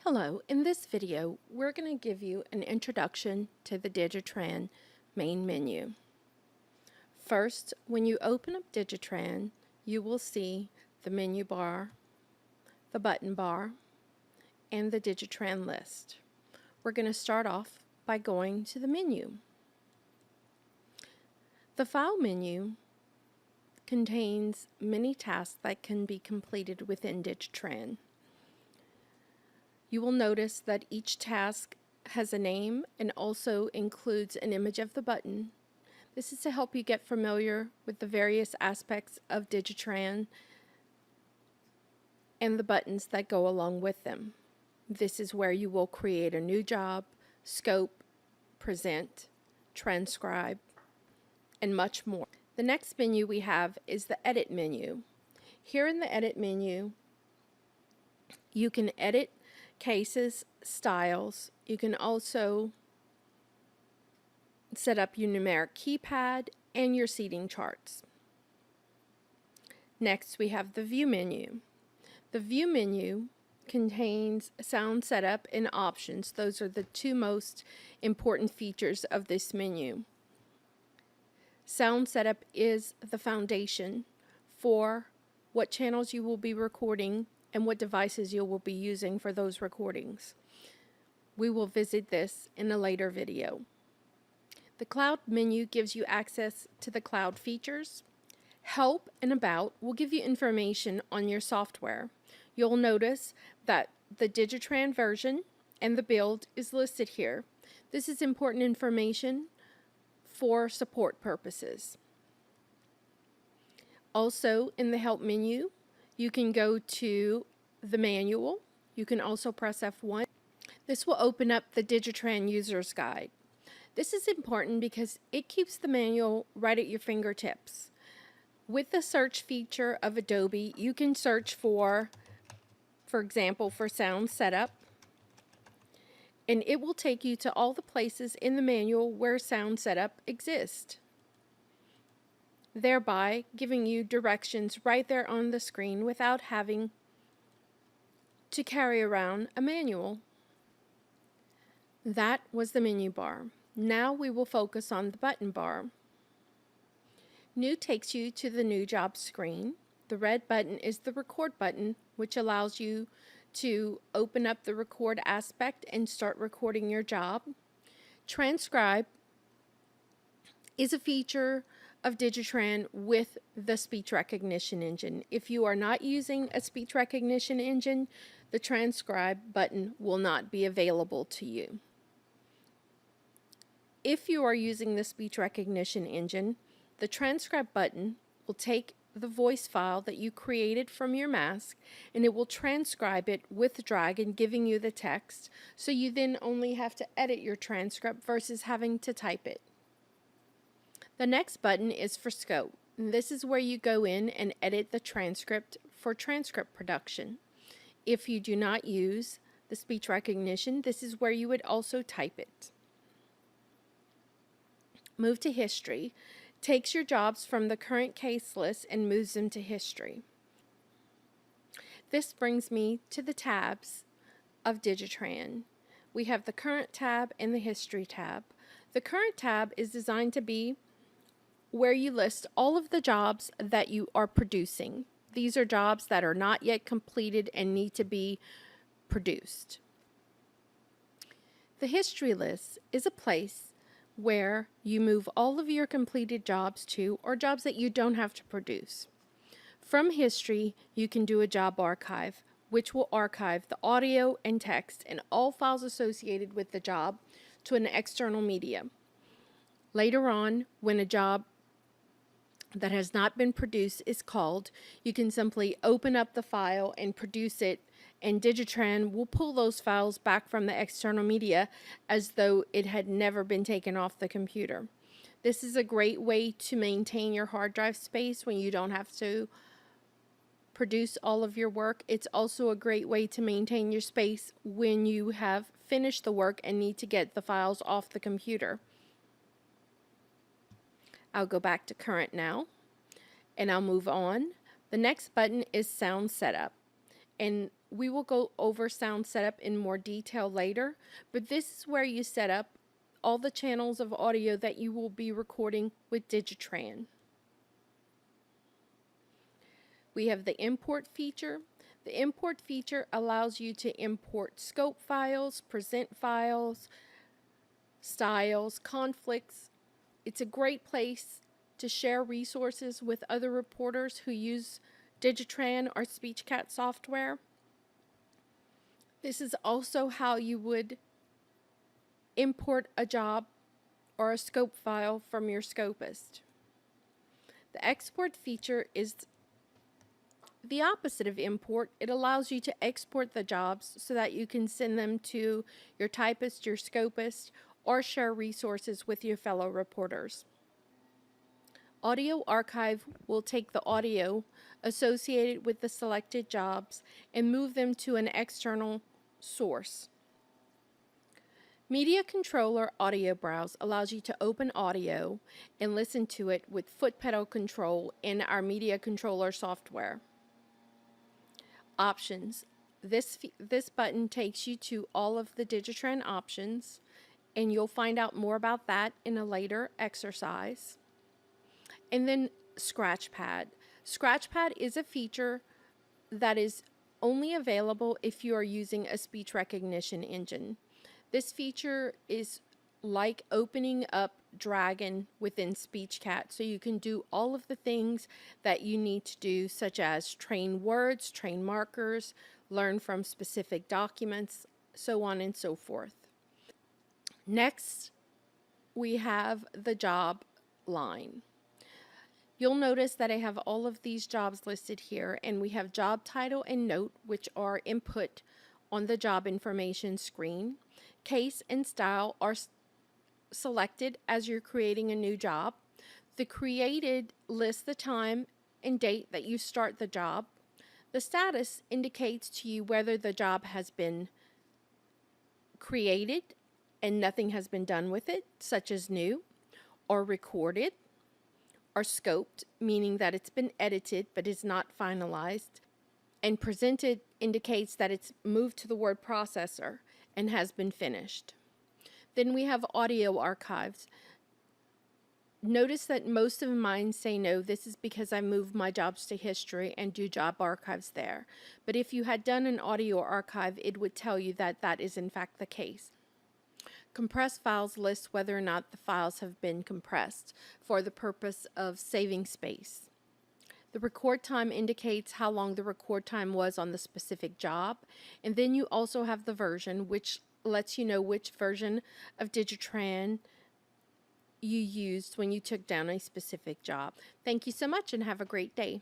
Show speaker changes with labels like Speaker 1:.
Speaker 1: Hello, in this video we're going to give you an introduction to the DigiTran main menu. First, when you open up DigiTran, you will see the menu bar, the button bar, and the DigiTran list. We're going to start off by going to the menu. The File menu contains many tasks that can be completed within DigiTran. You will notice that each task has a name and also includes an image of the button. This is to help you get familiar with the various aspects of DigiTran and the buttons that go along with them. This is where you will create a new job, scope, present, transcribe, and much more. The next menu we have is the Edit menu. Here in the Edit menu, you can edit cases, styles. You can also set up your numeric keypad and your seating charts. Next, we have the View menu. The View menu contains sound setup and options. Those are the two most important features of this menu. Sound setup is the foundation for what channels you will be recording and what devices you will be using for those recordings. We will visit this in a later video. The Cloud menu gives you access to the cloud features. Help and About will give you information on your software. You'll notice that the DigiTran version and the build is listed here. This is important information for support purposes. Also, in the Help menu, you can go to the manual. You can also press F1. This will open up the DigiTran User's Guide. This is important because it keeps the manual right at your fingertips. With the search feature of Adobe, you can search for example, for sound setup, and it will take you to all the places in the manual where sound setup exists, thereby giving you directions right there on the screen without having to carry around a manual. That was the menu bar. Now we will focus on the button bar. New takes you to the New Job screen. The red button is the Record button, which allows you to open up the record aspect and start recording your job. Transcribe is a feature of DigiTran with the speech recognition engine. If you are not using a speech recognition engine, the Transcribe button will not be available to you. If you are using the speech recognition engine, the Transcribe button will take the voice file that you created from your mask and it will transcribe it with Dragon, giving you the text, so you then only have to edit your transcript versus having to type it. The next button is for Scope. And this is where you go in and edit the transcript for transcript production. If you do not use the speech recognition, this is where you would also type it. Move to History. Takes your jobs from the current case list and moves them to history. This brings me to the tabs of DigiTran. We have the Current tab and the History tab. The Current tab is designed to be where you list all of the jobs that you are producing. These are jobs that are not yet completed and need to be produced. The History list is a place where you move all of your completed jobs to, or jobs that you don't have to produce. From History, you can do a job archive, which will archive the audio and text and all files associated with the job to an external media. Later on, when a job that has not been produced is called, you can simply open up the file and produce it, and DigiTran will pull those files back from the external media as though it had never been taken off the computer. This is a great way to maintain your hard drive space when you don't have to produce all of your work. It's also a great way to maintain your space when you have finished the work and need to get the files off the computer. I'll go back to Current now, and I'll move on. The next button is Sound Setup. And We will go over sound setup in more detail later, but this is where you set up all the channels of audio that you will be recording with DigiTran. We have the import feature. The import feature allows you to import scope files, present files, styles, conflicts. It's a great place to share resources with other reporters who use DigiTran or SpeechCat software. This is also how you would import a job or a scope file from your scopist. The export feature is the opposite of import. It allows you to export the jobs so that you can send them to your typist, your scopist, or share resources with your fellow reporters. Audio Archive will take the audio associated with the selected jobs and move them to an external source. Media Controller Audio Browse allows you to open audio and listen to it with foot pedal control in our Media Controller software. Options. This button takes you to all of the DigiTran options, and you'll find out more about that in a later exercise. And then Scratchpad. Scratchpad is a feature that is only available if you are using a speech recognition engine. This feature is like opening up Dragon within SpeechCat, so you can do all of the things that you need to do, such as train words, train markers, learn from specific documents, so on and so forth. Next, we have the job line. You'll notice that I have all of these jobs listed here, and we have job title and note, which are input on the job information screen. Case and style are selected as you're creating a new job. The created lists the time and date that you start the job. The status indicates to you whether the job has been created and nothing has been done with it, such as new, or recorded, or scoped, meaning that it's been edited but is not finalized, and presented indicates that it's moved to the word processor and has been finished. Then we have audio archives. Notice that most of mine say no. This is because I moved my jobs to history and do job archives there. But if you had done an audio archive, it would tell you that that is in fact the case. Compressed files lists whether or not the files have been compressed for the purpose of saving space. The record time indicates how long the record time was on the specific job. And then you also have the version, which lets you know which version of DigiTran you used when you took down a specific job. Thank you so much and have a great day.